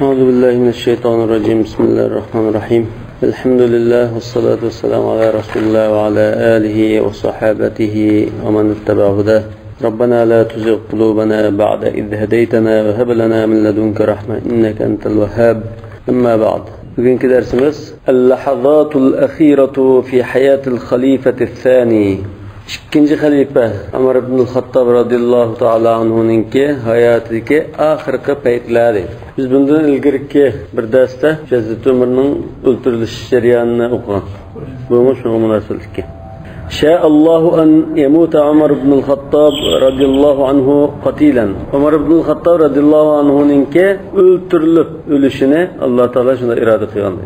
أعوذ بالله من الشيطان الرجيم. بسم الله الرحمن الرحيم. الحمد لله والصلاة والسلام على رسول الله وعلى آله وصحابته ومن اتبع هداه. ربنا لا تزغ قلوبنا بعد إذ هديتنا وهب لنا من لدنك رحمة إنك أنت الوهاب. أما بعد. bugünkü dersimiz El-Lahazatul Akhiratu fi Hayatil Khalifatil Thani. İkinci halife Ömer ibn Xattab radıyallahu ta'ala anhu'nunki hayatidagi oxirgi paytlari. Biz bundan ilgirki bir darsda Hazrat Ömerning o'ltirilish jarayonini o'qigan. Bu shunga munosabatli. Sha'allohu an yamuta Umar ibn al-Xattab radiyallohu anhu qatilan. Umar ibn al-Xattab radiyallohu anhu'nunki o'ltirilib o'lishini Alloh taolo shunda iroda qilgan.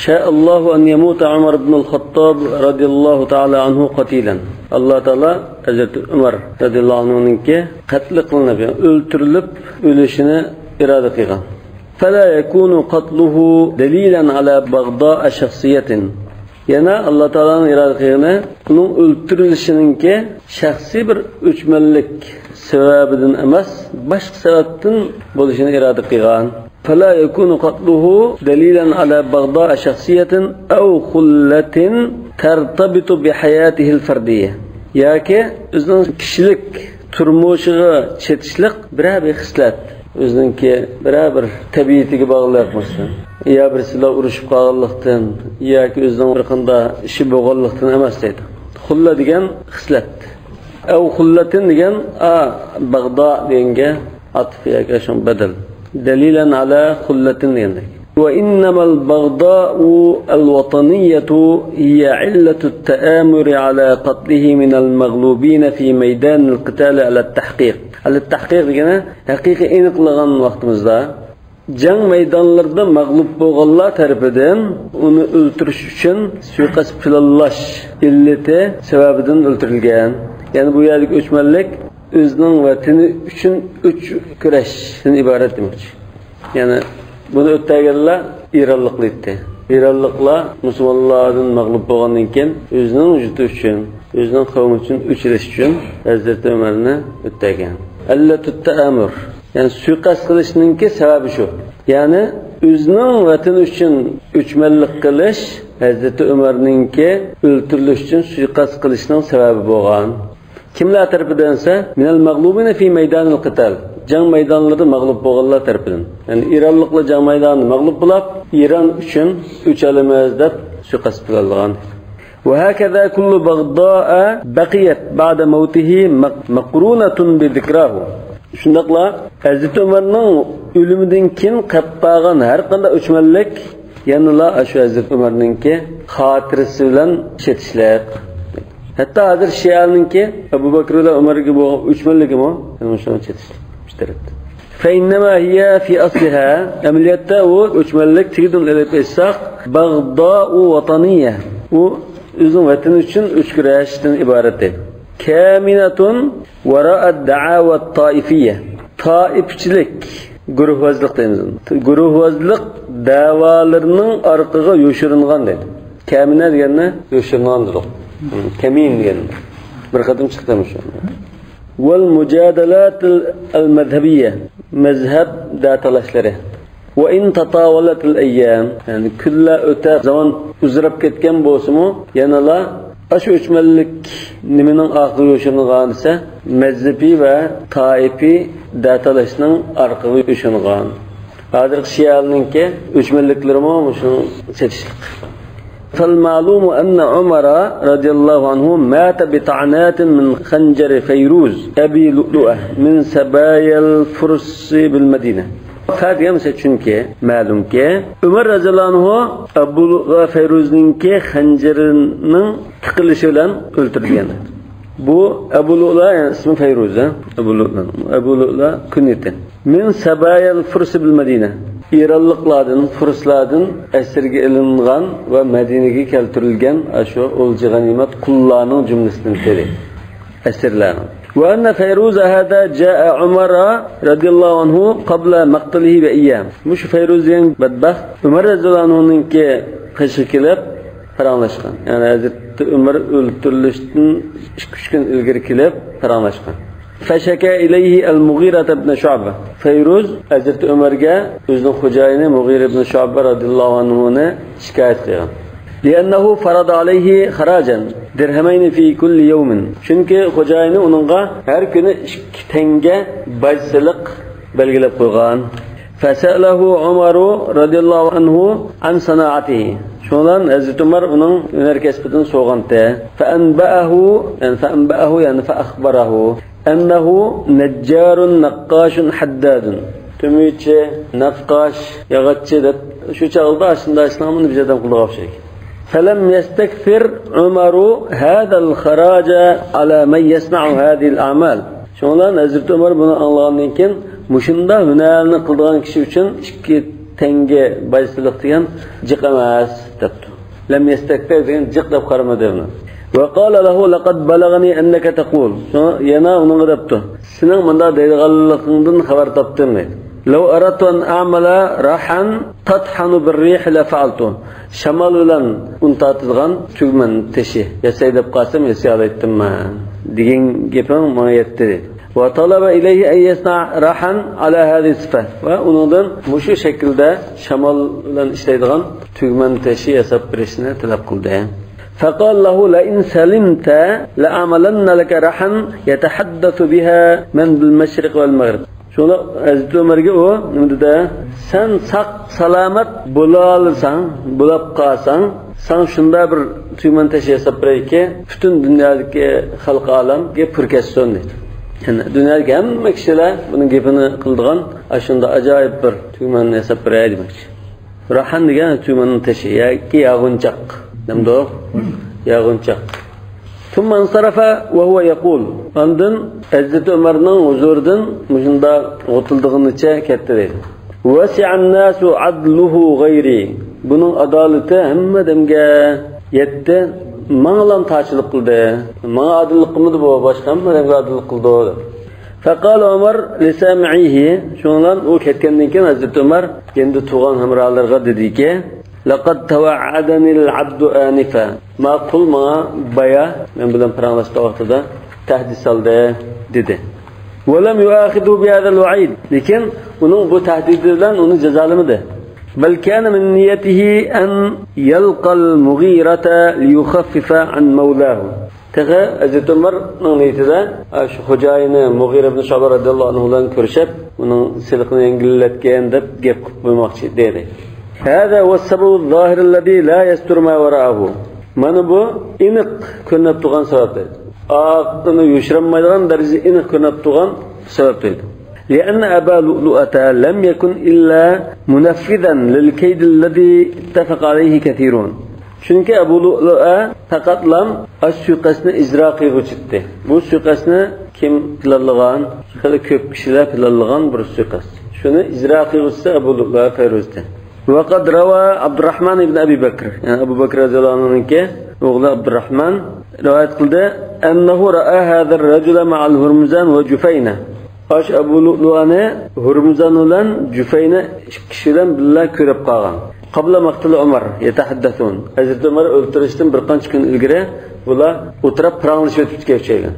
Sha'allohu an yamuta Umar ibn al-Xattab radiyallohu ta'ala anhu qatilan. Alloh taolo Hazrat Umar radiyallohu anhu'nunki qatl qilinib, o'ltirilib o'lishini iroda qilgan. Fala yakunu qatluhu dalilan ala baghdad shakhsiyatin. Yana Alloh taolaning iroda qilgani uning o'ltirilishininki shaxsiy bir o'chmanlik sababidan emas, boshqa sababdan bo'lishini iroda qilgan. فلا يكون قتله دليلا على بغضاء شخصية أو خلة ترتبط بحياته الفردية. Yaki o'zining kishilik turmushiga chetishlik bir xislat, o'zininki bir tabiatiga bog'liq bo'lsa, yo birsilar urushib qolganlikdan yoki o'zining bir qanday ishi bo'lganlikdan emas deydi. Xulla degan xislat. Aw xullatin degan bag'do deganga atf yoki shun badal. دليلا على خلة يندك. وإنما البغضاء الوطنية هي علة التآمر على قتله من المغلوبين في ميدان القتال على التحقيق. على التحقيق يعني حقيقة إنقلغان وقتمızda jang maydonlarida mag'lub bo'lganlar tarafidan uni o'ltirish uchun suiqasd planlash illati sababidan o'ltirilgan. Ya'ni bu yerdagi o'chmanlik o'zining vatani uchun kurashdan iborat demoqchi. Ya'ni buni o'tganlar Ironliklar edi. Ironliklar musulmonlardan mag'lub bo'lgandan keyin o'zining vujudi uchun, o'zining qavmi uchun o'chirish uchun Hazrat Umarni o'tgan. Allatut ta'amur. Ya'ni suiqasd qilishninki sababi shu. Ya'ni o'zining vatani uchun o'chmanlik qilish Hazrat Umarninki o'ltirilish uchun suiqasd qilishning sababi bo'lgan. Kimlar tarafidansa minal mag'lubina fi meydanil qital. Jang maydonlarida mag'lub bo'lganlar tarafidan. Ya'ni Ironliklar jang maydonida mag'lub bo'lib, Iron uchun o'chalimiz deb suiqasd qilgan. Va hakaza kullu baghdā'a baqiyat ba'da mawtihi maqrunatun bi zikrahu. Shundaqla Hazrat Umarning o'limidan keyin qolgan har qanday o'chmanlik yanıla shu Hazrat Umarningki xotirasi bilan chetishlar. Hatta hozir Shianinki Abu Bakr va Umarga bo'lgan o'chmanligimi shuni chetishtirdi. Fa innama hiya fi asliha amaliyatda u o'chmanlik tigidun elib etsaq baghdā'u vataniyya. U o'zining vatani uchun o'chkurashdan iborat edi. Kaminatun wara'a da'awa at-taifiyya. Taifchilik, guruhvozlik deymiz. Guruhvozlik da'volarining orqaga yoshiringan dedi. Kamina degani yoshiringandir. Kamin degan bir qatim chiqdimi shu. Wal mujadalat al-madhhabiyya, mazhab datalashları. Wa in tatawalat al-ayyam, yani kulla o'ta zaman uzrab ketgan bo'lsa-mu, yanala ashu o'chmanlik nimaning oxiriga yo'shirilgan desa, mazhabiy va taifi datalashning orqaga yo'shirilgan. Hozir Shianinki o'chmanliklarimi shu chetishlik. فالمعلوم أن عمر رضي الله عنه مات بطعنات من خنجر فيروز أبي لؤلؤة من سبايا الفرس بالمدينة. فهذا يمسك çünkü malum ki Ömer radıyallahu anh Abu Feyruz'ninki xanjarının tıkılışı bilen öldürülgen. Bu Abu Lu'la yani ismi Feyruz ha. Abu Lu'la künyeti. Min Sabayal Furs bil Medine. İranlıklardan, Furslardan esirge ilingan ve Medine'ye keltirilgen aşo olcu ganimet kullarının cümlesinden biri. Esirlerin. Ve enne Feyruz hada ca'a Umar'a radiyallahu anhu qabla maqtalihi ve iyyam. Muş Feyruz'un bedbaht Ömer radiyallahu anhu'nunki kışı kilip paranlaşkan. Yani Hazreti Ömer öldürülüşten 2-3 gün ilgiri kilip paranlaşkan. فشكى إليه المغيرة بن شعبة. فيروز Hazreti Ömer'ge özünün hocayını Mughira ibn Şu'be radıyallahu anhu'na şikayet kılgan. لأنه فرض عليه خراجا درهمين في كل يوم. Çünkü hocayını onunğa her günü 2 tenge başsılık belgilep koygan. فسأله عمر رضي الله عنه عن صناعته. Şolan Hazreti Ömer onun üner kesbidin soğantı. فأنبأه yani فأخبره أنه نجار نقاش حداد. Tümüçe, nakkaş, yağatçı da şu çağılda aslında İslam'ın bize adam kulağı şey. فلم يستكثر عمر هذا الخراج على من يصنع هذه الأعمال. Şolan Hazreti Ömer bunu anlagandan keyin muşunda hünerni qilgan kishi uchun 2 tenge başsılık degan jiq emas debdi. Lam yastakthir degan jiq deb qaramadi uni. Ve qala lahu laqad balagani annaka taqul. Yana onun debdi. Sening bunda deydiganligingdan xabar topdim dedi. Law aradtu an a'mala rahan tathanu bir-rih la fa'altu. Shamal bilan untatilgan tugman teshi yasay deb qasam yasay alaytdim men degan gapim menga yetdi dedi. وطلب إليه أن يصنع راحا على هذه الصفة. وأنظن مشو شكل ده شمال لن اشتيدغن تجمن تشي يسب برشنا تلاب قلده. فقال له لئن سلمت لأعملن لك راحا يتحدث بها من بالمشرق والمغرب. شولا Hazreti Ömer'ge o nimde sen sak salamet bulalsan, bulab qalsan, sen şunda bir tümen teşi yasab bereyke bütün dünyadaki halk alamga pürkesson dedi. Yani dünyadaki hamma kishilar bunun gapini qildigan, ashunda ajoyib bir tugmanni yasab beradi demoqchi. Rahan degan tugmanning tashi yoki yog'inchoq. Namdo? Yog'inchoq. Thumma insarafa wa huwa yaqul. Ondan Hazreti Ömerning huzuridan shunda o'tildig'inicha ketdi dedi. Wasi'an nasu adluhu g'ayri. Buning adolati hamma damga yetdi. Mağlan taçılık kıldı. Mağa adillik kılmadı bu başkan mı? Rengi adillik kıldı. Fekal Ömer lisami'ihi. Şundan o ketkendiğin ki Hazreti Ömer kendi tuğan hamralarga dedi ki لَقَدْ تَوَعَّدَنِ الْعَبْدُ آنِفًا Ma kul mağa baya ben buradan paranlaştığı vaxtıda tehdis aldı dedi. وَلَمْ يُؤَخِذُوا بِهَذَا الْوَعِيدِ Lakin onun bu tehdidinden onu cezalamadı. بل كان من نيته أن يلقى المغيرة ليخفف عن مولاه. تغى Hazreti Ömer'nin niyetinde şu hocayını Mughira ibn Şu'be radıyallahu anhu'dan görüşüp onun silikini engelletken deb gap qo'ymoqchi dedi. هذا هو السبب الظاهر الذي لا يستر ما وراءه. Mana bu iniq ko'rinib turgan sababdir. Aqını yushranmaydigan darajada iniq ko'rinib turgan sababdir. لأن أبا لؤلؤة لم يكن إلا منفذا للكيد الذي اتفق عليه كثيرون. Çünkü Abu Lu'lu'a faqatlam aş-suqasni icra qiluvchidir. Bu suqasni kim planlagan? Xili ko'p kishilar planlagan bir suqas. Shuni icra qiluvchisi Abu Lu'lu'a Fayruzdir. Ve qad rawa Abdurrahman ibn Abi Bakr. Yani Abu Bakr radhiyallahu anhu'nki o'g'li Abdurrahman rivoyat qildi. Annahu ra'a hadha ar-rajula ma'al Hurmuzan wa Jufayna. Aş Abu Lu'lu'ani Hurmuzan bilan Jufayna kishidan birga ko'rib qolgan. Qabla maqtali Umar yatahaddathun. Hazrat Umar o'ltirishdan bir qancha kun ilgari bular o'tirib paranglashib o'tib ketgan.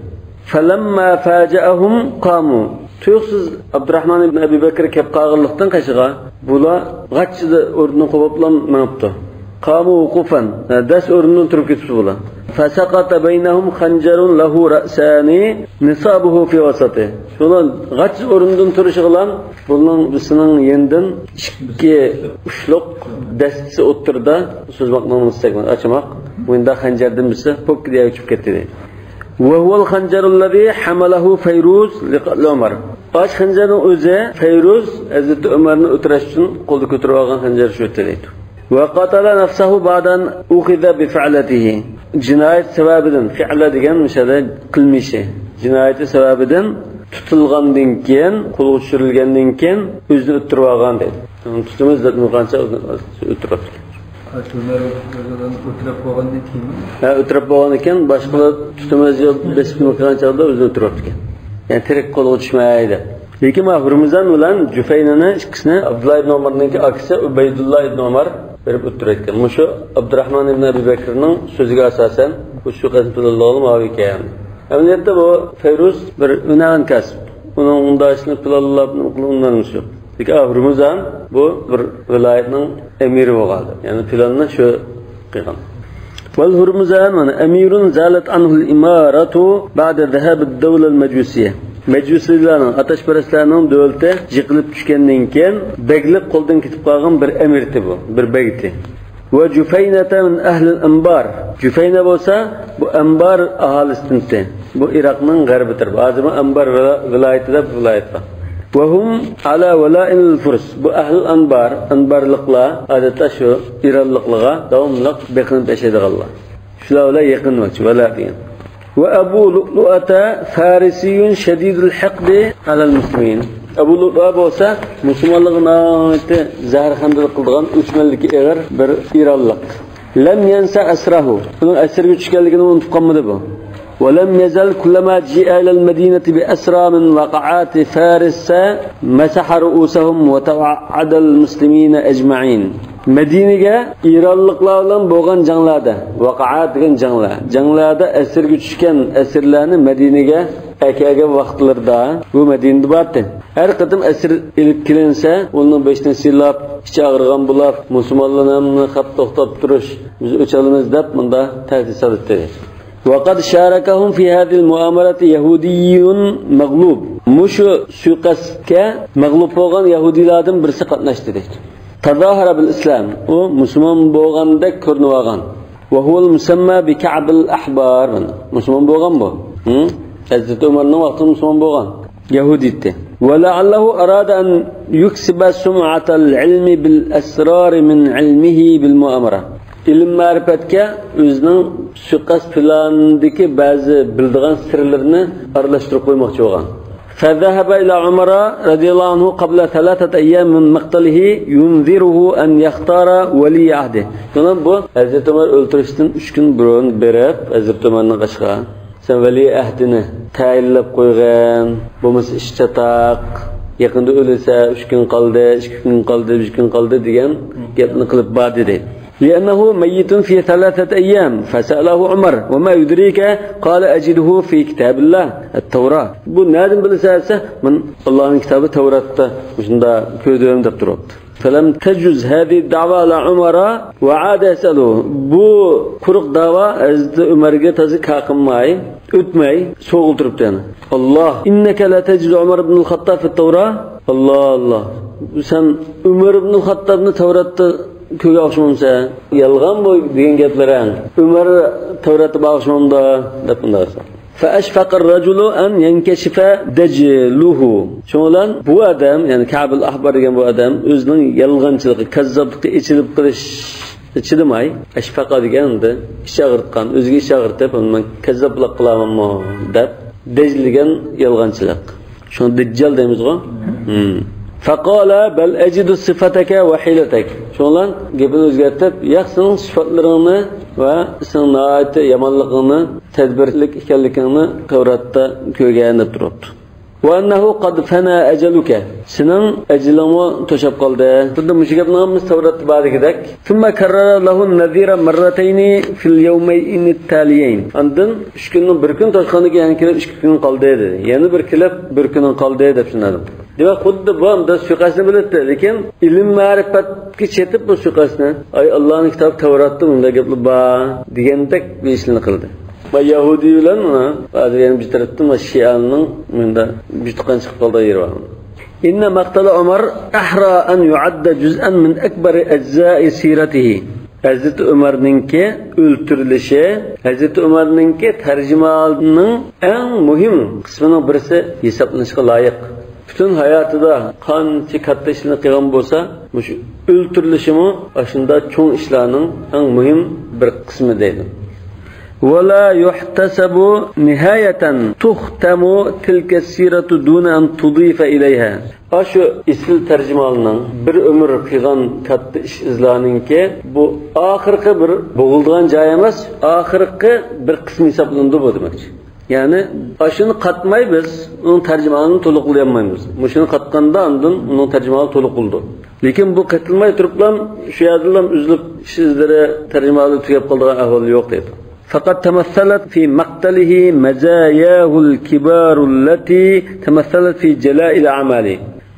Falamma faja'ahum qamu. Tuyuqsiz Abdurrahman ibn Abi Bakr kelib qolganlikdan qashiga bular g'achchida o'rnidan qo'yiblan manibdi. Qamu wuqufan. Das o'rnidan turib ketibdi bular. فسقط بينهم خنجر له رأسان نصابه في وسطه. Şundan gaç o'rnidan turishig'lan bunning bisining yendan 2 ushluq dastasi o'tirda so'zmoqni istakman ochmoq. Bunda xanjardan bisi pok diye uchib ketdi. Ve huvel xanjarulladhi hamalahu Fayruz liqal-Umar. Baş xanjarning o'zi Fayruz Hazrat Umarni o'tirish uchun qo'lda ko'tarib olgan xanjar shu deydi. Ve qatala nafsahu ba'dan ukhiza bi fa'latihi. Cinayet sebebinden fi'la degan mishada qilmishi. Cinayeti sebebinden tutilgandan keyin, qo'lga tushirilgandan keyin o'zini o'tirib olgan deydi. Tutimiz da qancha o'tirib o'tirib bo'lgan ekan, boshqa tutimiz yo'q, besib qanchada o'zini o'tirib ekan. Yani tirik qo'lga tushmaydi. Lekin Hurmuzan bilan Jufaynani ikkisini Abdullah ibn Umarning akasi Ubaydullah ibn Umar berib o'tirayotgan. Mushu Abdurrahman ibn Abi Bakrning so'ziga asosan bu suqasni tutilganligi ma'lum ekan. Amaliyotda bu Feyruz bir unavan kasb. Uning undashini planlab qilunganimiz yo'q. Lekin Hurmuzan bu bir viloyatning emiri bo'ladi. Ya'ni planni shu qilgan. Wal Hurmuzan mana amirun zalat anhu al-imaratu ba'da dhahab ad-dawla al-majusiyya. Majusiylarning atashparastlarning davlati yiqilib tushgandan keyin beglik qo'ldan ketib qolgan bir emirti bu, bir begti. Ve Cüfeynete min ehlil Anbar. Cüfeyne bolsa bu Anbar ahalisinti. Bu Irak'ın garbidir. Bazı Anbar vilayeti de vilayet var. Ve hum ala vela'il Furs. Bu ehlil Anbar, Anbarlıkla adeta şu İranlıklığa devamlılık bekinip eşediğallah. Şulavla yakın vakti vela diyen. Ve Ebu Lu'lu'ata Farisiyun şedidul hiqdi alal muslimin. Ebu Lu'lu'a bolsa Müslümanlığın ayeti zahirhandalık kıldığın üçmenlik eğer bir İranlık. Lem yense esrahu. Bunun esir güçkenliğini unutup kalmadı bu. Ve lem yezel kullama ci'a ilal medineti bi esra min vaqa'ati Faris'e mesaha ru'usahum ve teva'adal muslimine ecma'in. Medine'ge İranlıklarla boğan canlarda, vaqa'at degan canlarda esir güçken esirlerini Medine'ge aka vaqtlarda bu Medine'de vardı. Her kadın esir ilip kilinse, onun beşten silap, hiç ağırgan bulap, Müslümanlarını hap toxtab duruş, biz uçalımız deyip bunda tehdisat etti. وَقَدْ شَارَكَهُمْ فِي هَذِهِ الْمُؤَامَرَةِ يَهُودِيٌّ مَغْلُوب. Muşu suikastke mağlup olan Yahudilerden birisi katlaştı deydi. تَظَاهَرَ بِالْإِسْلَامِ. O Müslüman boğandek körnüvagan. وَهُوَ الْمُسَمَّى بِكَعْبِ الْأَحْبَارِ. Müslüman boğan bu. Hazreti Ömer'in vakti Müslüman boğan. Yahudiydi. وَلَعَلَّهُ أَرَادَ أَنْ يُكْسِبَ سُمْعَةَ الْعِلْمِ بِالْأَسْرَارِ مِنْ عِلْمِهِ بِالْمُؤَامَرَةِ. İlim marifetke özünün suikast planındaki bazı bildiğin sırlarını arlaştırıp koymakçı olan. فَذَهَبَ إِلَى عُمَرَ رَضِيَ اللّٰهُ عَنْهُ قَبْلَ 3 أَيَّامٍ مِنْ مَقْتَلِهِ يُنْذِرُهُ أَنْ يَخْتَارَ وَلِيَّ عَهْدِهِ. Sonra bu Hazreti Ömer öldürüşten 3 gün burun berip Hazreti Ömer'in kaşığa sen veli ahdini tayinlep koygan, bulması iş çatak, yakında ölürse 3 gün kaldı, 2 gün kaldı, 3 gün kaldı diyen gapni kılıp bad dedi. لأنه ميت في 3 أيام فسأله عمر وما يدريك قال أجده في كتاب الله التوراة. Bu nereden bilirse من Allah'ın kitabı Tevrat'ta şunda köydüğüm de durup. فلم تجوز هذه الدعوة على عمر وعاد يسأله. Bu kuruk dava Hazreti Ömer'e tazi kalkınmayı, ötmeyi, soğulturup yani. Allah inneke la tecidu Ömer ibn Hattab fi Tevrat. Allah. Sen Ömer ibn Hattab'ını Tevrat'ta köye akşamımsa yalgan bu degan gaplar Ömer Tevrat'ta bağışmamda dep bundarsa. فأشفق الرجل أن ينكشف دجله. Şoňlan bu adam yani Ka'b el-Ahbar degan bu adam özünün yalgançylygy, kazzaplygy içilip qilish içidimay, ashfaqa deganda iş agyrtgan, özüge iş agyrtyp, men kazzaplyk qılamanmı dep dejligen yalgançylyk. Şonu Dejjal deymiz go. فقال بل أجد صفتك وحيلتك. Şoňlan gepini özgertip, ýaksyň syfatlaryny we seň naýat ýamanlygyny, tedbirlik ekenligini Tevratda köýgände durupdy. Ve ennehu qad fana ajaluka. Senin eceliňi toşap kaldy. Tunda muşu gep namyz Tevratda barygidek. Thumma karrara lahu an-nadhira marratayn fil yawmayn at-taliyayn. Andan 3 günün bir gün toşkandan keyin kelip 2 gün kaldy dedi. Ýani bir kelip bir günün kaldy dep şunladım. Demek xuddi bu hamda suikastni bilibdi, lekin ilm ma'rifatga chetib bu suikastni ay Allohning kitobi Tevratda bunda gaplar bor degandek bir ishni qildi. Va Yahudi bilan ba'zi yana bir tarafdan va Shianing bunda bitqan chiqib qoldi yer bor. Inna maqtala Umar ahra an yu'adda juz'an min akbar ajza'i siratihi. Hazreti Ömer'ninki öldürülüşü, Hazreti Ömer'ninki tercümanının en mühim kısmının birisi hesaplanışa layık. Bütün hayatında qancha katta ishni qilgan bo'lsa, shu o'ltirilishimi ashunda cho'ng ishlarning eng muhim bir qismi deydi. ولا يحتسب نهاية تختم تلك السيرة دون أن تضيف إليها. Aşı isil tercümanının bir ömür qilgan katta iş izlaninki bu ahirki bir boğulduğan joy emas, ahirki bir qismi hisoblanadi bu demekçi. Yani aşını katmay biz onun tercümanını toluqlayamaymiz. Muşunu katqanda andın onun tercümanı toluquldu. Lekin bu katılmay turuplam şu yazılam üzülüp sizlere tercümanı tugap qaldırgan ahval yok deydi. فقد تمثلت في مقتله مزاياه الكبار التي تمثلت في جلاء الأعمال.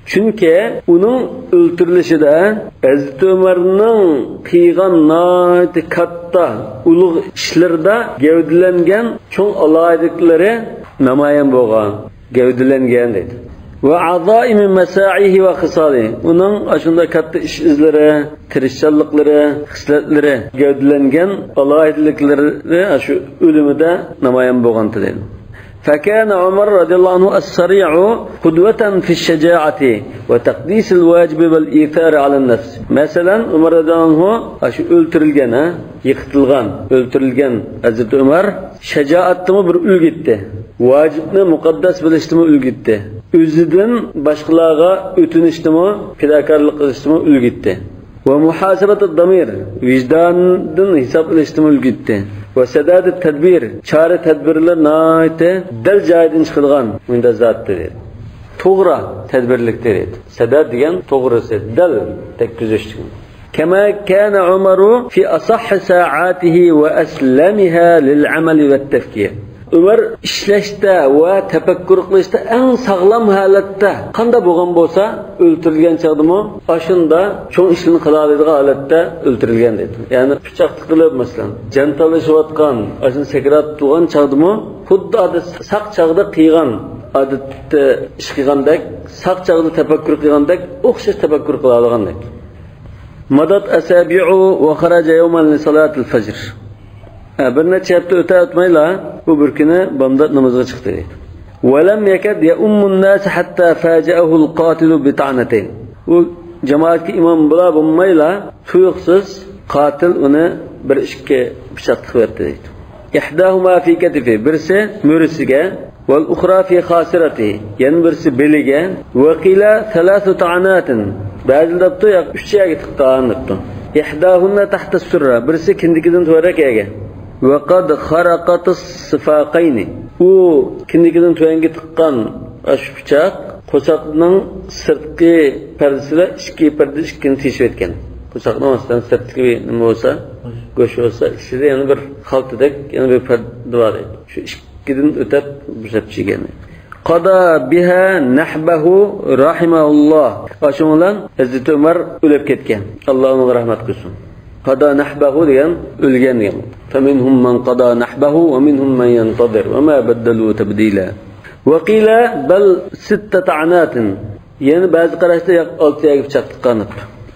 Çünkü onun öldürülüşüde Hazreti Ömer'nin kıygan nâhati katta ulug işlerde gevdilengen çoğun alaydıkları namayan boğan, gevdilengen dedi. Ve azaimi mesaihi ve kısali. Onun aşında katta iş izleri, tirişçallıkları, hisletleri gevdilengen alaydıkları şu ölümü de namayan boğan dedi. فكان عمر رضي الله عنه السريع قدوة في الشجاعة وتقديس الواجب والإيثار على النفس. مثلا عمر رضي الله عنه aşı öldürülgen, öldürülgen Hazreti Ömer şecaatını bir ülgitti. Vacibni muqaddas bilishni ülgitti. Özüden başqalarga ötünüşni, fidakarlık qilishni ülgitti. Ve muhasebet-i damir, vicdandan hesap ilishni ülgitti. Ve sedat-ı tedbir, çare tedbirler naite del joyidan chiqilgan unda zatdir. To'g'ri tedbirlikdir. Sedat degan to'g'risi, del tekkizishdir. Kama kana Umaru fi asah sa'atihi ve aslamiha lil amal ve tefkir. Ömer işleşte ve tefekkür qilishda eng sağlam holatda qanday bo'lgan bo'lsa, o'ltirilgan chaqdimi, aşında cho'ng ishni qila oladigan holatda o'ltirilgan dedi. Ya'ni pichoq tiqilib masalan, jan talashayotgan, ashuni sakrat turgan chaqdimi, xuddi saq chaqda qiygan, odatda ish qilgandek, saq chaqda tefekkür qilgandek, o'xshash tefekkür qila olgandek. Madat asabi'u ve kharaja yawman li salatil fajr. Bir necha hafta o'tmayla bu bir kuni bomdod namoziga chiqdi deydi. Walam yakad ya'ummun nas hatta faja'ahu al-qatil bi ta'natin. U jamoatga imom bo'lmayla tuyuqsiz qatil uni bir ishga pichoq tiqib deydi. Ihdahuma fi katifi, birisi mo'risiga wal ukhra fi khasirati, yana birisi beliga, wa qila thalathu ta'natin. Ba'zida 3 yaga tiqqan debdi. Ihdahunna tahta as-surra, birisi kindikidan to'rakaga. وقد خرقت الصفاقين. O kindikidan to'yanga tiqqan ash pichoq qo'saqning sirtqi pardasiga ikki parda ikkini teshib etgan. Qo'saqning ostidan sirtqi nima bo'lsa, go'sh bo'lsa, ichida yana bir xaltadek yana bir parda bor edi. Shu ikkidan o'tib buzab chigan. Qada biha nahbahu rahimahulloh. Ashun bilan Hazrat Umar o'lib ketgan. Alloh unga rahmat qilsin. Qada nahbahu degan o'lgan degan. فمنهم من قضى نحبه ومنهم من ينتظر وما بدلوا تبديلا. وقيل بل 6 طعنات. Yani bazı qarashda 6 yaga pichoq tiqqanib.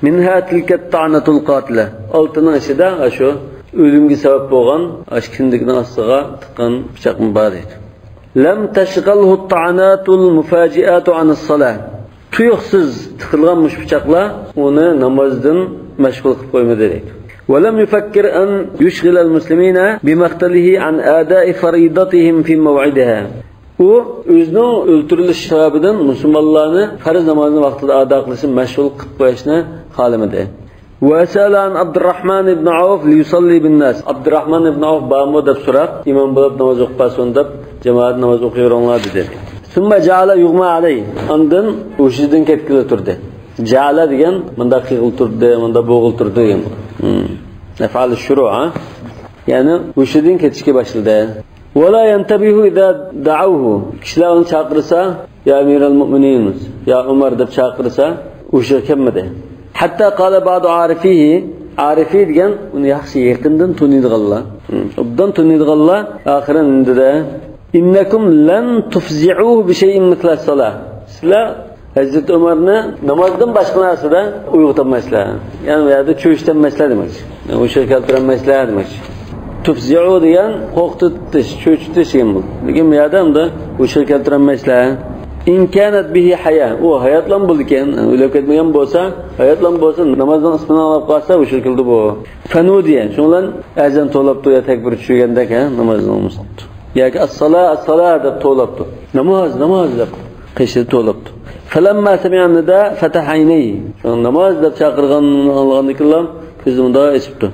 Minha tilka ta'natul qatila. 6ning ichida shu o'limga sabab bo'lgan ash kindigini ostiga tiqqan pichoqning bor edi. Lam tashghalhu at-ta'anatul mufaji'atu an as-salah. Tuyuqsiz tiqilgan mush pichoqlar uni namozdan mashg'ul qilib qo'ymadi deydi. ولم يفكر أن يشغل المسلمين بمقتله عن أداء فريضتهم في موعدها. O özünün öldürülüş sebebinden Müslümanlarını farz namazının vaktinde ada kılışın meşgul kılıp koyuşunu halimedi. وسأل عن عبد الرحمن بن عوف ليصلي بالناس. Abdurrahman ibn Avf bağımı da sorak, imam bulup namaz okupasın da cemaat namaz okuyor onlar dedi. ثم جعل يغمى عليه. Ondan uşidin ketkili oturdu. Ja'ala degan munda qiyil turdi, munda bo'g'il turdi degan. Nafal shuru', ya'ni o'shidin ketishga boshladi. Wala yantabihu idza da'awhu. Kishilar uni chaqirsa, ya amiral mu'minin, ya Umar deb chaqirsa, o'sha kelmadi. Hatta qala ba'du arifihi, arifi degan uni yaxshi yaqindan taniydiganlar. Obdan taniydiganlar oxiran indida innakum lan tufzi'uhu bi shay'in mithla as-salah. Sizlar Hazreti Ömer'ni namozdan boshqa narsada uyg'otmaslar. Ya'ni bu yerda cho'chtanmaslar demak. O'sha keltiranmaslar demak. Tufzi'u degan qo'rqitish, cho'chitish bu. Lekin bu yerda unda o'sha keltiranmaslar. In kanat bihi haya. U hayotlan bo'lgan, o'lib ketmagan bo'lsa, hayotlan bo'lsa, namozdan ismini olib qolsa, o'sha shekilde bu. Fanudiya. Shundan azan to'labdi ya takbir tushgandek, namozdan olmasdi. Yoki as-salat deb to'labdi. Namoz deb qishda to'labdi. فلما سمع النداء فتح عينيه. نماز دب چاقirgan alğandıklar gözümdə esibdi.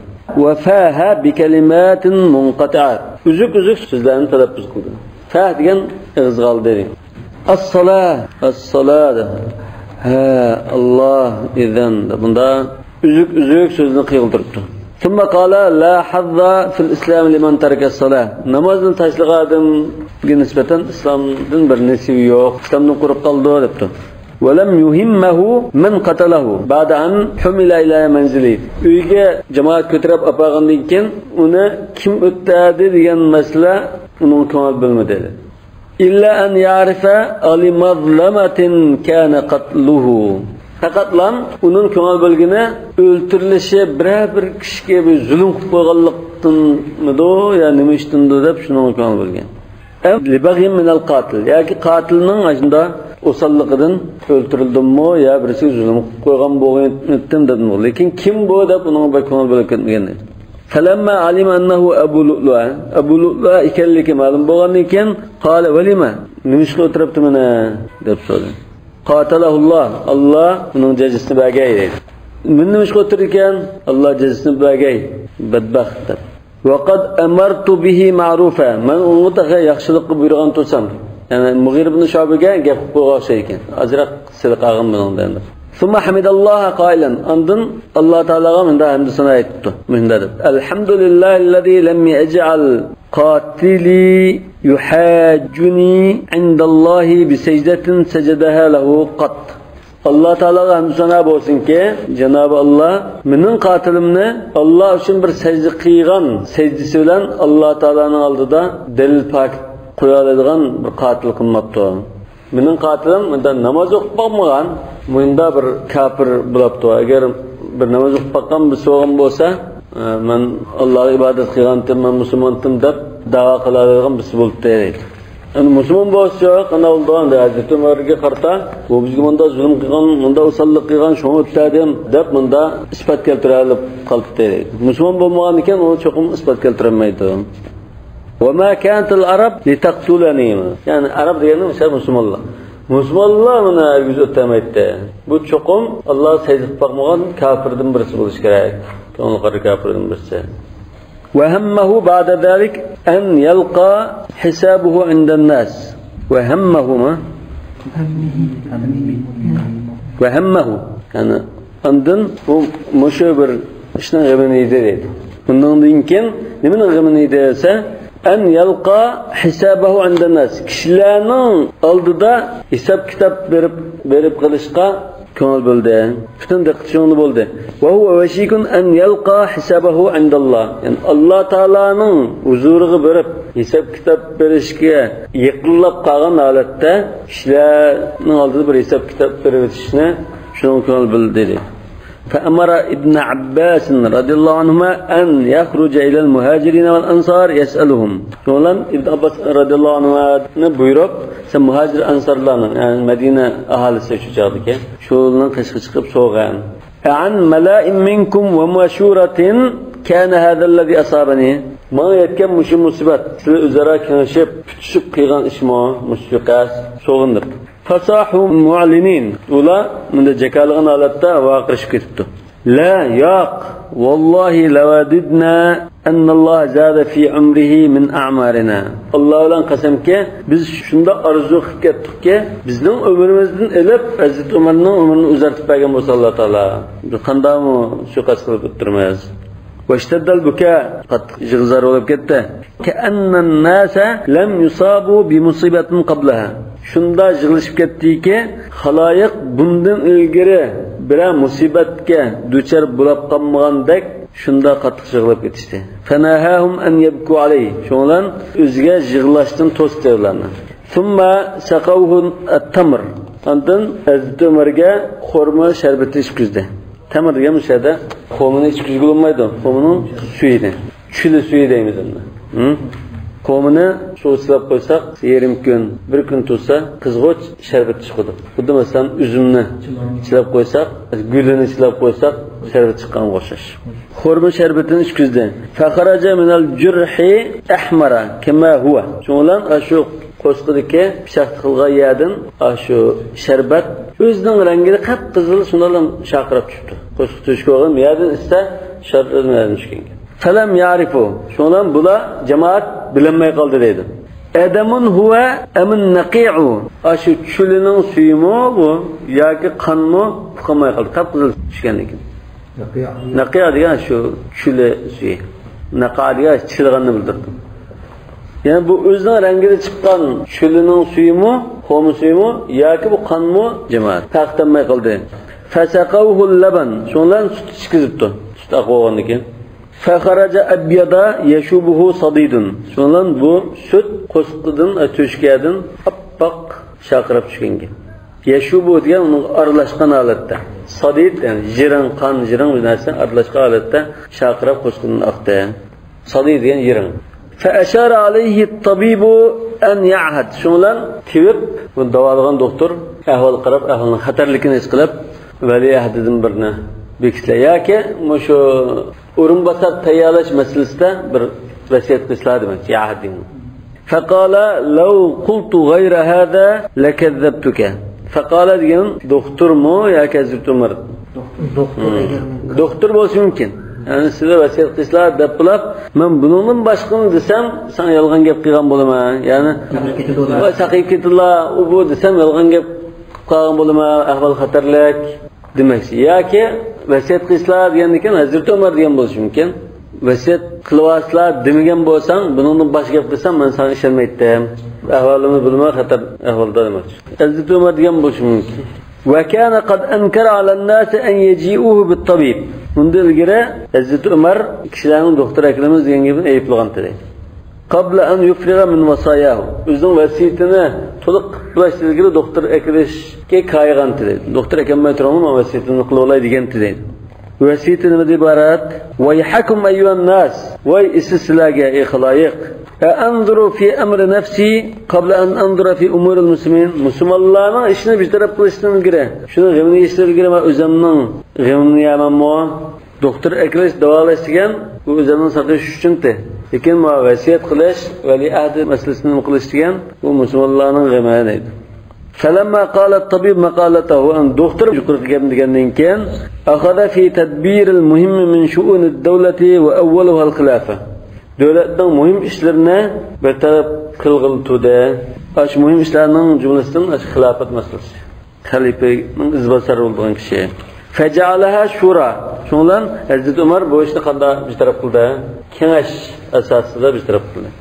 وفاها بكلمات منقطعة. Üzük sözlərini tələffüz qıldı. Fah degan ağızqal dedi. As-salat. Ha Allah idən. Bunda üzük sözünü qıyıldırdı. ثم قال لا حظ في الإسلام لمن ترك الصلاة. namozini tashlagan odamga nisbatan islomdan bir nasibi yo'q, islomdan qurib qoldi debdi. ولم يهمه من قتله بعد أن حمل إلى منزله. Uyga jamoat ko'tarib apag'andan keyin uni kim o'tadi degan masala uning ko'ngil bilmadi. إلا أن يعرف لمظلمة كان قتله. Faqatlam uning ko'ngil bilgini o'ltirilishi bir kishiga bir zulm qilib qo'yganlikdanmido yo nima ishdandir deb shuni ko'ngil bilgan. Libaghi min al-qatil. Yoki qatilning ashunda o'salligidan o'ltirildimmi yo birisi zulm qilib qo'ygan bo'lgandim dedim. Lekin kim bu deb uning bir ko'ngil bilib ketmagan edi. فلما علم أنه أبو لؤلؤ ekanligi ma'lum bo'lgandan keyin qala valima nimishga o'tiribdi mana deb so'radi. Qatalahulloh, Allah uning jazosini bergay dedi. Men nimishga o'tir ekan? Allah jazosini bergay, badbaxt deb. Vaqad amartu bihi ma'rufa. Men unga yaxshilik qilib buyurgan bo'lsam, ya'ni Mughir ibn Shobaga gap qo'ygan shay ekan. Azraq silqag'im bilan dedi. ثم حمد الله قائلا أنظن الله تعالى من ده عند سنايته من ده الحمد لله الذي لم يجعل قاتلي يحاجني عند الله بسجدة سجدها له قط. Allah Teala'ga hamd sana bo'lsin ki Cenab-ı Allah mening qatilimni Allah uchun bir secde qilgan secdesi bilan Allah Teala'nın oldida dalil pak qo'ya oladigan bir qatil qilmabdi. Mening qatilim bunda namoz o'qib bo'lmagan, bunda bir kafir bo'libdi. Agar bir namoz o'qib qo'ygan bir so'g'im bo'lsa, men Allohga ibodat qilgandim, men musulmondim deb da'vo qiladigan birisi bo'lib deydi. Endi musulmon bo'lsa, qanday bo'ldi? Hazrat Umarga qarta, bu bizga bunda zulm qilgan, bunda usallik qilgan, shuni o'tladim deb bunda isbot keltirib qolib deydi. Musulmon bo'lmagan ekan, uni cho'qim isbot keltirmaydi. وما كانت العرب لتقتلني. Yani Arap degani o'sha musulmonlar. Musulmonlar buni argiz o'tamaydi. Bu cho'qim Alloh sayyiq bakmagan kafirdan birisi bo'lish kerak. Ko'ngil qari kafirdan birisi. وهمه بعد ذلك أن يلقى حسابه عند الناس. وهمه yani ondan bu mushabir ishni g'amini deydi. Bundan keyin nimaning g'amini deysa en yalqa hisabahu indan nas. Kişilerning oldida hisob kitob berib qilishga ko'ngil bo'ldi. Butun diqqati bo'ldi. Va huwa washikun an yalqa hisabahu indalloh. Yani Alloh taolaning huzuriga berib hisob kitob berishga yaqinlab qolgan holatda kishilarning oldida bir hisob kitob berib o'tishni shuni ko'ngil bildi dedi. فأمر ابن عباس رضي الله عنهما أن يخرج إلى المهاجرين والأنصار يسألهم. شغلان ابن عباس رضي الله عنهما بيروب سم مهاجر أنصار لنا يعني مدينة أهل السجاد كه شغلان قشقشقب صوغان عن ملاء منكم ومشورة كان هذا الذي أصابني. ما يتكلم مش مصيبة الأزراء كان شيء بتشوف قيغان اسمه مشفقاس صوغندر. فصاحوا معلنين ولا من الجكالغن على التا واقرش كتبته لا ياق والله لوددنا أن الله زاد في عمره من أعمارنا. الله لن قسمك biz shunda arzu qilib ketdikki bizning umrimizdan elib Hazrat Umarning umrini uzartib bergan bo'lsa Alloh taolo qandaymi shu qas qilib o'tirmaymiz. واشتد البكاء قد جغزار ولب كده كأن الناس لم يصابوا بمصيبة قبلها. Shunda yig'ilishib ketdiki, xaloyiq bundan ilgari bir musibatga duchor bo'lib qolmagandek shunda qattiq yig'ilib ketishdi. Fanahahum an yabku alayhi. Shundan o'ziga yig'lashdan to'sdi ularni. Thumma saqawhu at-tamr. Ondan Hazrat Umarga xurmo sharbati ichkizdi. Tamr degan o'shada xomini ichkizga bo'lmaydi. Xomining suyidi. Chuli suyi deymiz unda. Qomini suv silab qo'ysak, yarim kun, bir kun tursa, qizg'och sharbat chiqadi. Xuddi masalan uzumni silab qo'ysak, gulini silab qo'ysak, sharbat chiqqanga o'xshash. Xurmo sharbatini ichkizdi. Fakharaja minal jurhi ahmara kama huwa. Shundan shu qo'sqidagi pishaq qilgan yerdan shu sharbat o'zining rangini qip-qizil shundan shaqirab chiqdi. Qo'sqiq tushib qo'ygan yerdan esa sharbatdan chiqqan. Salam ya'rifu. Shundan bular jamoat bilinmay qoldi dedi. Adamun huwa amun naqi'u. Ashu chulining suyimi bu yoki qonmi uqamay qoldi. Qip-qizil tushgan ekan. Naqiya degan shu chuli suvi. Naqa degan chilg'anni bildirdi. Yani bu o'zining rangida chiqqan chulining suyimi, xo'mi suyimi yoki bu qonmi jamoat taqtamay qildi. Fasaqahu laban, shundan sut ichkizibdi. Sut aqo'g'andan keyin. Fakharaja abyada yashubuhu sadidun. Shundan bu sut qo'sqidan to'shkadan oppoq shaqirib tushgan. Yashubu degan uning aralashgan holatda. Sadid yani jiring, qon jiring bir narsa aralashgan holatda shaqirib qo'sqidan oqdi. Sadid degan jiring. فأشار عليه الطبيب أن يعهد شغلا تبب ودوالغان دكتور أهوال قرب أهوال خطر لكن يسقلب ولي أهددن برنا بيكسلا ياكي مشو أورم بسر تيالش مسلستا بر وسيط قسلا دمك يعهدين فقال لو قلت غير هذا لكذبتك فقال ديان دكتور مو يا كذبت مرد دكتور بوش ممكن yani size vasiyat qilishlar deb qilib, men buningdan boshqani desam, sen yolg'on gap qilgan bo'laman. Ya'ni saqib ketdilar, u bu desam yolg'on gap qilgan bo'laman, ahvol xatarlik demoqchi. Yoki vasiyat qilishlar degandan keyin Hazrat Umar degan bo'lishi mumkin. Vasiyat qilyapsizlar demagan bo'lsang, buningdan boshqa gap desam, men sana ishonmaydim. Ahvolimni bilmay xatar ahvolda demoqchi. Hazrat Umar degan bo'lishi mumkin. Wa kana qad ankara 'ala an-nas an yaji'uhu bit-tabib. Bunda ilgari Hazrat Umar kishilarning doktor aklimiz degan gapni ayiblagan edi. Qabla an yufriga min wasayahu. O'zining vasiyatini to'liq qilishdan ilgari doktor aklishga qaygan edi. Doktor akamay turibman, vasiyatini qilib olay degan edi. Vasiyati nima deb iborat? Va yahkum ayyuhan nas. Voy sizlarga ey xaloyiq. Anzuru fi amri nafsi qabla an anzura fi umuril muslimin. Musulmonlarning ishini bir taraf qilishdan ilgari, shuni g'amini yechishdan ilgari men o'zimning g'amini yamanmo. Doktor aklash davolash degan bu o'zimning saqlash uchunti. Lekin men vasiyat qilish, vali ahd masalasini qilish degan bu musulmonlarning g'amini edi. فلما قال الطبيب مقالته أن دكتور يقول كم دكانين كان أخذ في تدبير المهم من شؤون الدولة وأولها الخلافة. دولتنا مهم إشلرنا بترب كلغل تودا. أش مهم إشلرنا جملتنا أش خلافة مسلس. خليفة من إزباسر والبنك شيء. فجعلها شورى. شغلان حضرت عمر بوشنا قدا بترب كلدا. كناش أساس ذا بترب كلدا.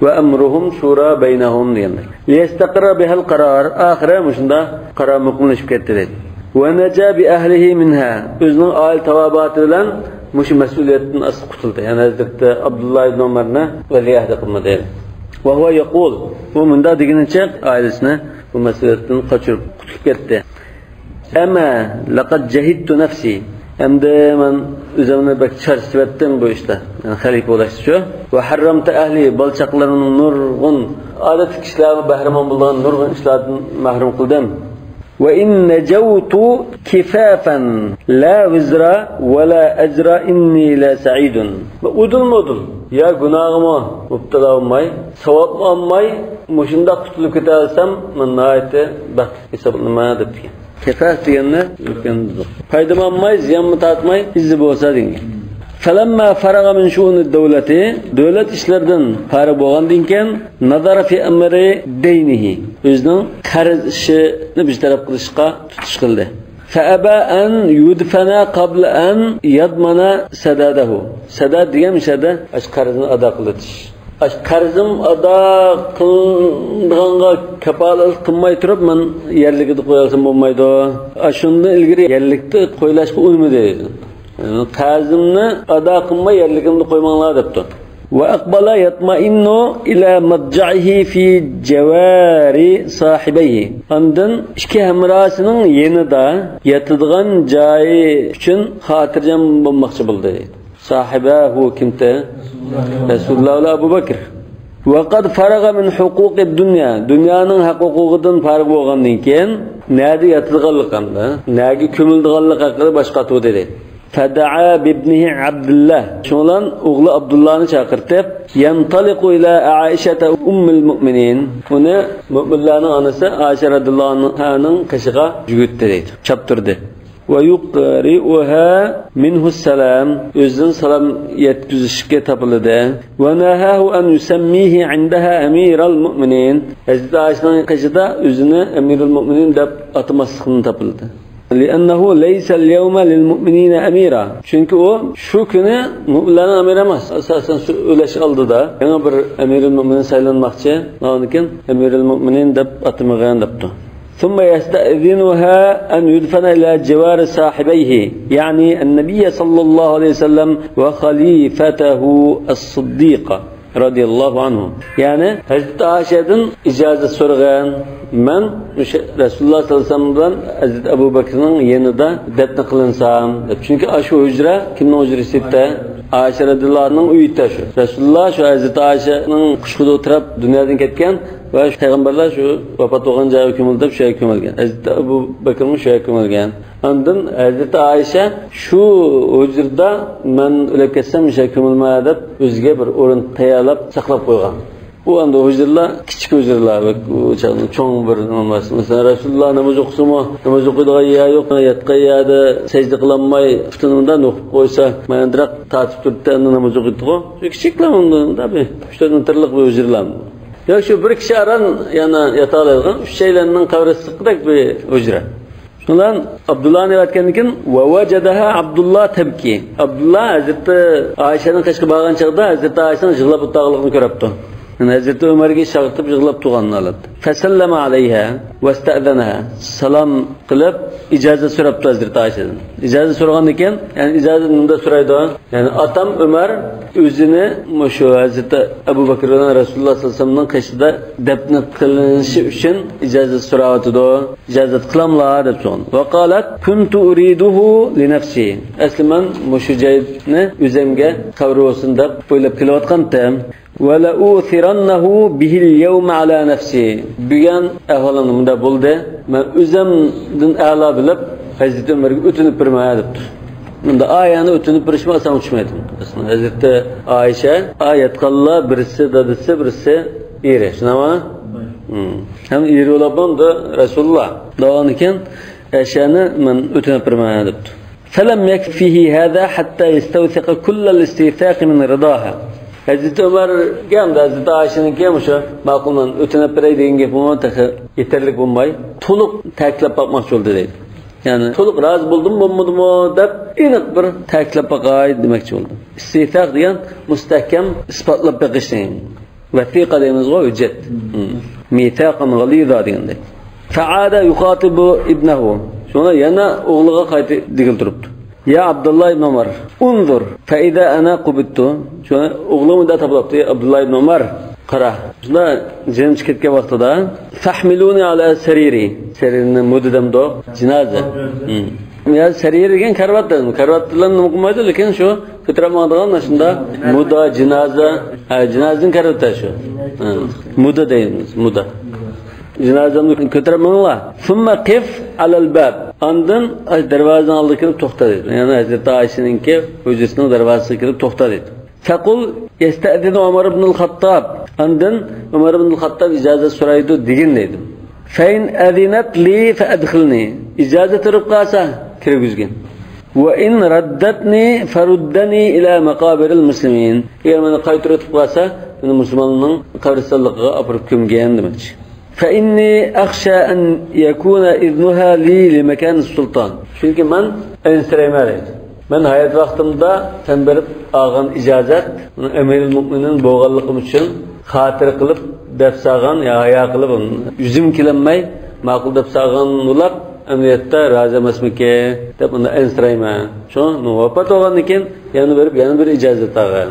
وأمرهم شورى بينهم دينا ليستقر بها القرار آخر مشندا قرار مقبول شكتلد ونجا بأهله منها أذن آل توابات لن مش مسؤولية أسقطلت يعني حضرت عبد الله بن عمرنا ولي أهد قمده وهو يقول ومن دا ديجن شق آلسنا ومسؤولية قشر قتلته أما لقد جهدت نفسي Emde men üzerine bek çarşıvettim bu işte. Yani halife ulaştı şu. Ve harramta ehli balçaklarının nurgun adet kişilerine behreman bulan nurgun işlerden mahrum kıldım. Ve in necavtu kifafen la vizra ve la ecra inni la sa'idun. Ve udul mudul. Ya günahıma müptela olmay, sevap olmay, muşunda kutulup gidersem men nahayete bak hesablanmaya depti. Kefas diyenler faydam almay, ziyan mı tatmay, izi bolsa dinge. Falamma faraga min şu'uni devleti, devlet işlerden farag bolgandan nazara fi amri deynihi. Özünün qarz işini bir taraf qilishga tutish qildi. Fa aba an yudfana qabla an yadmana sadadahu. Sadad degan mishada ash qarzni ado qilish. Ash qarzim ado qilganga kapolat qilmay turib men yerligida qo'yalsam bo'lmaydi. Shundan ilgari yerlikni qo'ylashga ulmadi. Qarzimni ado qilmay yerligimni qo'ymanglar debdi. Wa aqbala yatma'innu ila madja'ihi fi jawari sahibihi. Ondan ikki hamrasining yenida yatadigan joyi uchun xotirjam bo'lmoqchi bo'ldi. Sahibahu kimta? Rasululloh va Abu Bakr. Wa qad faraga min huquqid dunya. Dunyoning huquqidan farq bo'lgandan keyin nadi yatadiganligimda, nagi ko'mildiganlik haqida boshqa to'di dedi. Fada'a bibnihi Abdullah. Şolan oğlu Abdullah'ını çağırtıp yantaliqu ila Aisha ummul mu'minin. Bunu müminlerin anası Aisha radhiyallahu anh'ın kaşığa jügüttü dedi. Çaptırdı. Ve yuqri'uha minhu salam. Özün salam yetkizişke tapılıdı. Ve nahahu an yusammihi indaha amiral mu'minin. Hazreti Aisha'nın kaşıda özünü emirul mu'minin dep atmasını tapıldı. لأنه ليس اليوم للمؤمنين أميرا. Çünkü o şu günü müminlerin amir emas. Asasen öleş aldı da. Yana bir emiril müminin saylanmakçı. Lakin emiril müminin de atımıgan daptı. ثم يستأذنها أن يدفن إلى جوار صاحبيه يعني النبي صلى الله عليه وسلم وخليفته الصديق رضي الله عنه. Yani Hazreti Ayşe'den icazet sorgan men Resulullah sallallahu aleyhi ve sellem'den Hazreti Ebu Bakır'ın yanında defne kılınsam. Çünkü şu hücre kimnin hücresi de Ayşe radhiyallohu anh'ın uyuyda şu. Resulullah şu Hazreti Ayşe'nin kuşkuda oturup dünyadan ketken ve peygamberler şu vefat olgan joyi kömüldüp şöyle kömülgen. Hazreti Ebu Bakır'ın şöyle kömülgen. Ondan Hazreti Ayşe şu hücrede men ölüp ketsem şöyle kömülmeye dep özge bir orun tayarlap saklap koygan. Bu anda hücreler küçük hücreler ve çoğun bir namaz. Mesela Resulullah namaz okusun mu? Namaz okuduğu yer yok. Yatkı yerde secde kılanmay tutunumdan okup koysa mandırak tatip tutup namaz okuduğu. Şu küçükler ondan tabi. İşte tırlık bir hücreler. Ya şu bir kişi aran yana yatalarken üç şeylerinin kavrası sıkıdak bir hücre. Şundan Abdullah'ın evatkenlikin وَوَجَدَهَا Abdullah tebki. Abdullah Hazreti Ayşe'nin kaşkı bağın çağda Hazreti Ayşe'nin jığlap utağılığını körüptü. Yani Hazreti Ömer'e şağıtıp jığlap tuğanını aladı. فَسَلَّمَ عَلَيْهَا وَاسْتَأْذَنَهَا Salam kılıp icazet soraptı Hazreti Ayşe'den. İcazet sorgan iken yani icazetini de soraydı. Yani atam Ömer özünü şu Hazreti Ebu Bakır'dan Resulullah sallallahu aleyhi ve sellem'nin kaşıda defne kılınışı için icazet soravatıdı. İcazet kılamla dep soğun. وَقَالَتْ كُنْتُ اُرِيدُهُ لِنَفْسِهِ Eslimen şu cahidini üzemge kavruğusunda boylap kılıvatkan tem. وَلَاُثِرَنَّهُ بِهِ الْيَوْمَ عَلَى نَفْسِهِ Büyüyen ahvalımda buldu. Ben üzemden ağla bilip Hazreti Ömer'e ötünüp birmeye ediptir. Bunda ayağını ötünüp birişme asan uçmaydı. Aslında Hazreti Ayşe ayet kalla birisi dadısı birisi iri. Şuna hem iri olabam da Resulullah. Dağın iken eşyanı ben ötünüp birmeye ediptir. فَلَمْ يَكْفِهِ هَذَا حَتَّى يَسْتَوْثِقَ كُلَّ الْاِسْتِيثَاقِ مِنْ رِضَاهَا Hazreti Ömer geldi, Hazreti Ayşe'nin gelmişi, makulman ötünüp birey deyin gibi bunu yeterlik bulmayı, tuluk teklip bakmak oldu deydi. Yani tuluk razı buldum mu dep inik bir teklip bakay demekçi oldu. İstithaq degan mustahkam isbotlab beqish degan. Vasiqa deymiz go hujjat. Mithaqan galiza deganda. Fa'ada yuqatibu ibnahu. Şuna yana o'g'liga qayta digil turibdi. Ya Abdullah ibn Umar, unzur fa iza ana qubittu. Şuna o'g'lim da tablabdi Abdullah ibn Umar. Qara. Şuna jenim chiqayotgan vaqtida fahmiluni ala sariri. Sarirni mudidamdo jinoza. Ya sarir degan karvatdan. Karvatdan nima qilmaydi, lekin shu ko'taradigan shunda muda jinoza, jinozaning karvati shu. Muda deymiz, muda. Jinozamni ko'taramanglar. Summa qif alal bab. Ondan darvozaning oldiga kelib to'xta dedi. Yani Hazreti Ayşe'ninki hujrasining darvozasiga kelib to'xta dedi. Faqul yasta'dinu Umar ibn al-Khattab. Ondan Umar ibn al-Khattab ijozat so'raydi degan dedi. Fain adinat li fa adkhilni. Ijozat turib qolsa kirgizgin. Wa in raddatni faruddani ila maqabir al-muslimin. Eğer meni qaytarib qolsa, meni musulmonning qabristonligiga olib ko'mgan demoqchi. فإني أخشى أن يكون إذنها لي لمكان السلطان. Çünkü ben ensireymeliyim. Ben hayat vaktimde sen verip ağan icazet, emir-i müminin boğallıkım için hatır kılıp defsağan ya haya kılıp yüzüm kilenmey makul defsağan ulap emniyette razı mesmike de bunu ensireyme. Şu vefat olan iken yanı verip yanı bir icazet ağan.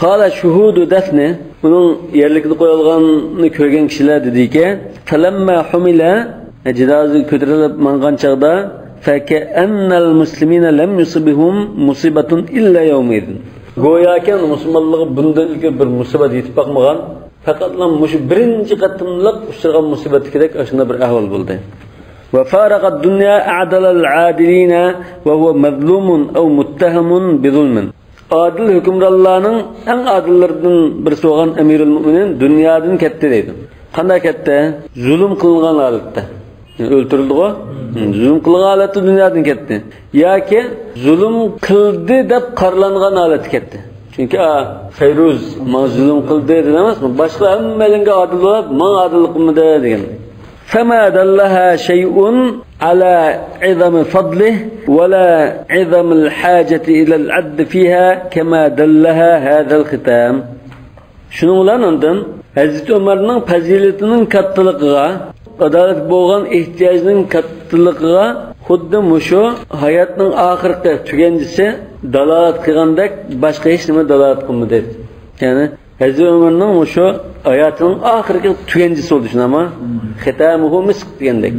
Qala shuhudu dafni bunun yerlikde koyulganını körgen kişiler dedi ki falamma humila cidazı kötürülüp mangan çağda fekennel muslimine lem yusibihum musibatun illa yawmidin. Goyaken Müslümanlığı bundan ilk bir musibet yetip bakmagan fakat lan şu birinci katımlık uçurgan musibet kerek aşında bir ahval buldu. Ve faraqat dunya a'dalal adilina ve huve mazlumun ev muttahamun bi zulmin. Adil hükümdarlarının en adillerden birisi olan emirül müminin dünyadan ketdi deydi. Qanday ketdi? Zulüm qılgan halatda. Yani öldürüldü o. Zulüm qılgan halatda dünyadan ketdi. Yoki zulüm qildi deb qarlangan halatda ketdi. Çünkü Feyruz zulüm qildi dedi emasmi? Boshqa hammalarga adil bo'lib, men adilligimda degan. Fama dallaha shay'un على عظم فضله ولا عظم الحاجة إلى العد فيها كما دلها هذا الختام. شنو لانندن Hazreti Ömer'nin faziletinin kattılıqıga, adalet boğan ihtiyacının kattılıqıga xuddi mushu hayotning oxirgi tuganjisi dalolat qilgandek boshqa hech nima dalolat qilmaydi. Ya'ni Hazreti Ömer'ning mushu hayotining oxirgi tuganjisi bo'ldi shunama. Xitamuhu misk degandek.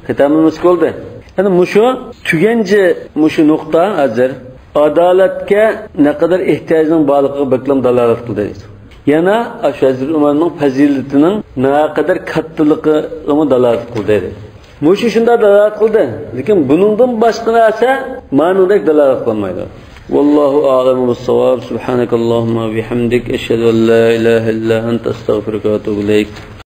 Xitamul misk bo'ldi. Ya'ni mushu tuganji mushu nuqta hozir adolatga naqadar ehtiyojning borligiga beklam dalolat qildi. Yana Hazreti Ömer'nin faziletinin naqadar kattılıqıga dalolat qildi. Mushu shunda dalolat qildi. Lekin buningdan boshqa narsa ma'nodek dalolat qilmaydi. Vallohu a'lamu bis-savab. Subhanakallahumma va bihamdik ashhadu an la ilaha illa anta astaghfiruka va atubu ilayk.